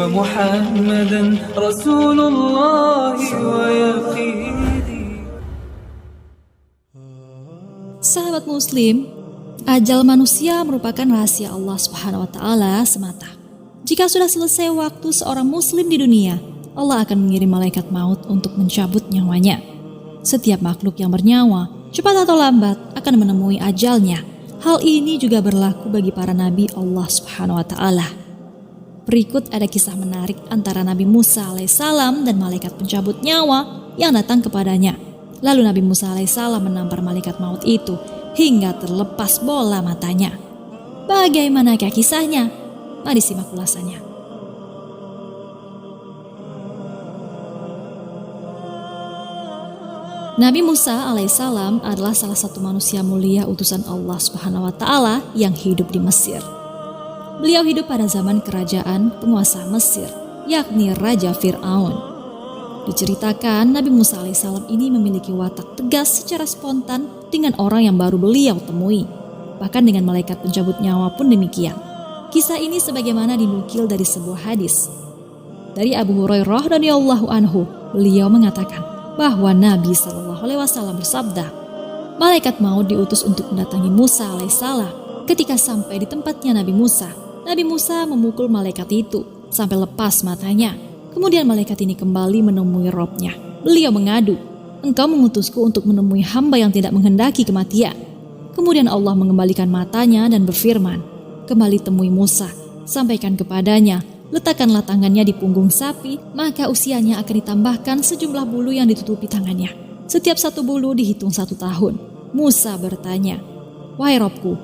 ومحمدا رسول الله ويقيني. Sahabat muslim, ajal manusia merupakan rahasia Allah Subhanahu wa taala semata. Jika sudah selesai waktu seorang muslim di dunia, Allah akan mengirim malaikat maut untuk mencabut nyawanya. Setiap makhluk yang bernyawa, cepat atau lambat akan menemui ajalnya. Hal ini juga berlaku bagi para nabi Allah Subhanahu wa taala. Berikut ada kisah menarik antara Nabi Musa alaihissalam dan malaikat pencabut nyawa yang datang kepadanya. Lalu Nabi Musa alaihissalam menampar malaikat maut itu hingga terlepas bola matanya. Bagaimanakah kisahnya? Mari simak ulasannya. Nabi Musa alaihissalam adalah salah satu manusia mulia utusan Allah Subhanahu wa taala yang hidup di Mesir. Beliau hidup pada zaman kerajaan penguasa Mesir, yakni Raja Fir'aun. Diceritakan Nabi Musa alaihissalam ini memiliki watak tegas secara spontan dengan orang yang baru beliau temui. Bahkan dengan malaikat pencabut nyawa pun demikian. Kisah ini sebagaimana dinukil dari sebuah hadis. Dari Abu Hurairah radhiyallahu anhu, beliau mengatakan bahwa Nabi SAW bersabda, malaikat maut diutus untuk mendatangi Musa alaihissalam. Ketika sampai di tempatnya Nabi Musa memukul malaikat itu sampai lepas matanya. Kemudian malaikat ini kembali menemui Robnya. Beliau mengadu, engkau mengutusku untuk menemui hamba yang tidak menghendaki kematian. Kemudian Allah mengembalikan matanya dan berfirman, kembali temui Musa, sampaikan kepadanya, letakkanlah tangannya di punggung sapi, maka usianya akan ditambahkan sejumlah bulu yang ditutupi tangannya. Setiap satu bulu dihitung 1 tahun. Musa bertanya, wahai Robku,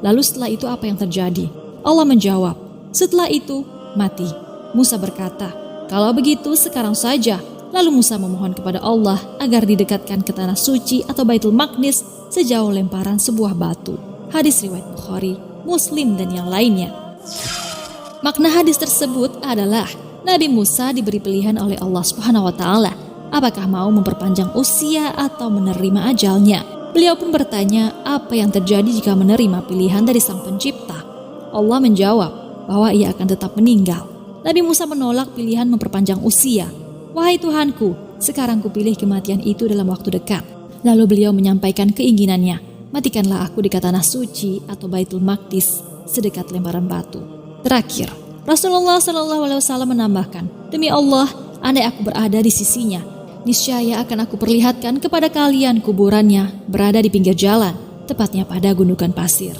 lalu setelah itu apa yang terjadi? Allah menjawab, setelah itu mati. Musa berkata, kalau begitu sekarang saja. Lalu Musa memohon kepada Allah agar didekatkan ke tanah suci atau Baitul Maqdis sejauh lemparan sebuah batu. Hadis riwayat Bukhari, Muslim dan yang lainnya. Makna hadis tersebut adalah Nabi Musa diberi pilihan oleh Allah Subhanahu wa taala apakah mau memperpanjang usia atau menerima ajalnya. Beliau pun bertanya apa yang terjadi jika menerima pilihan dari Sang Pencipta. Allah menjawab bahwa ia akan tetap meninggal. Nabi Musa menolak pilihan memperpanjang usia. Wahai Tuhanku, sekarang kupilih kematian itu dalam waktu dekat. Lalu beliau menyampaikan keinginannya, matikanlah aku di tanah suci atau Baitul Maqdis sedekat lemparan batu. Terakhir, Rasulullah SAW menambahkan, demi Allah, andai aku berada di sisinya, niscaya akan aku perlihatkan kepada kalian kuburannya berada di pinggir jalan, tepatnya pada gundukan pasir.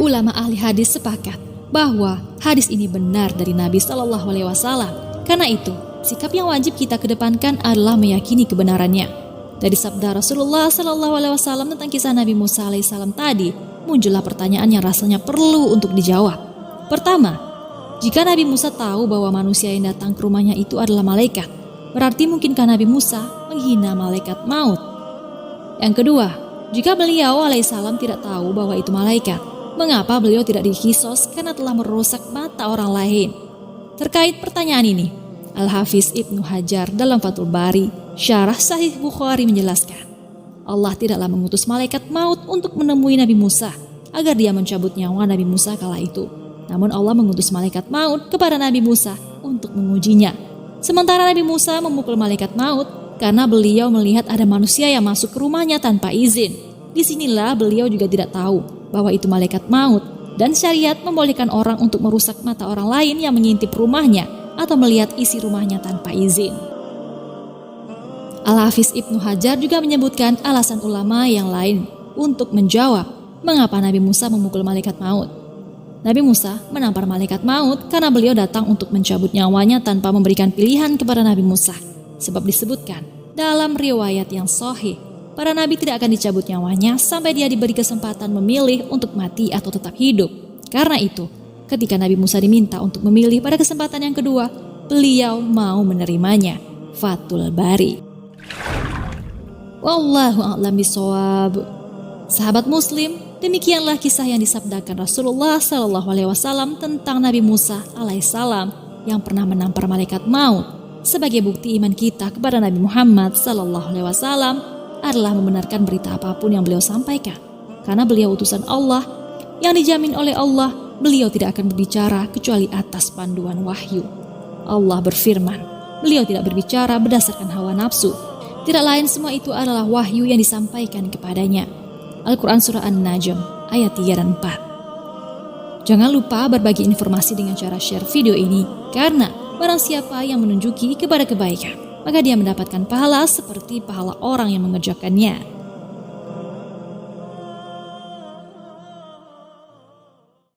Ulama ahli hadis sepakat bahwa hadis ini benar dari Nabi SAW. Karena itu, sikap yang wajib kita kedepankan adalah meyakini kebenarannya. Dari sabda Rasulullah SAW tentang kisah Nabi Musa alaihissalam tadi, muncullah pertanyaan yang rasanya perlu untuk dijawab. Pertama, jika Nabi Musa tahu bahwa manusia yang datang ke rumahnya itu adalah malaikat, berarti mungkinkah Nabi Musa menghina malaikat maut? Yang kedua, jika beliau alaihissalam tidak tahu bahwa itu malaikat, mengapa beliau tidak dikisos karena telah merusak mata orang lain? Terkait pertanyaan ini, Al-Hafiz Ibnu Hajar dalam Fathul Bari, Syarah Sahih Bukhari menjelaskan, Allah tidaklah mengutus malaikat maut untuk menemui Nabi Musa agar dia mencabut nyawa Nabi Musa kala itu. Namun Allah mengutus malaikat maut kepada Nabi Musa untuk mengujinya. Sementara Nabi Musa memukul malaikat maut karena beliau melihat ada manusia yang masuk ke rumahnya tanpa izin. Disinilah beliau juga tidak tahu bahwa itu malaikat maut, dan syariat membolehkan orang untuk merusak mata orang lain yang mengintip rumahnya atau melihat isi rumahnya tanpa izin. Al-Hafiz Ibnu Hajar juga menyebutkan alasan ulama yang lain untuk menjawab mengapa Nabi Musa memukul malaikat maut. Nabi Musa menampar malaikat maut karena beliau datang untuk mencabut nyawanya tanpa memberikan pilihan kepada Nabi Musa. Sebab disebutkan dalam riwayat yang sahih, para nabi tidak akan dicabut nyawanya sampai dia diberi kesempatan memilih untuk mati atau tetap hidup. Karena itu, ketika Nabi Musa diminta untuk memilih pada kesempatan yang kedua, beliau mau menerimanya. Fathul Bari. Wallahu a'lam bishawab. Sahabat muslim, demikianlah kisah yang disabdakan Rasulullah SAW tentang Nabi Musa alaihissalam yang pernah menampar malaikat maut. Sebagai bukti iman kita kepada Nabi Muhammad SAW adalah membenarkan berita apapun yang beliau sampaikan, karena beliau utusan Allah yang dijamin oleh Allah beliau tidak akan berbicara kecuali atas panduan wahyu. Allah berfirman, beliau tidak berbicara berdasarkan hawa nafsu. Tidak lain semua itu adalah wahyu yang disampaikan kepadanya. Al-Quran Surah An-Najm ayat 3 dan 4. Jangan lupa berbagi informasi dengan cara share video ini, karena barang siapa yang menunjuki kepada kebaikan, maka dia mendapatkan pahala seperti pahala orang yang mengerjakannya.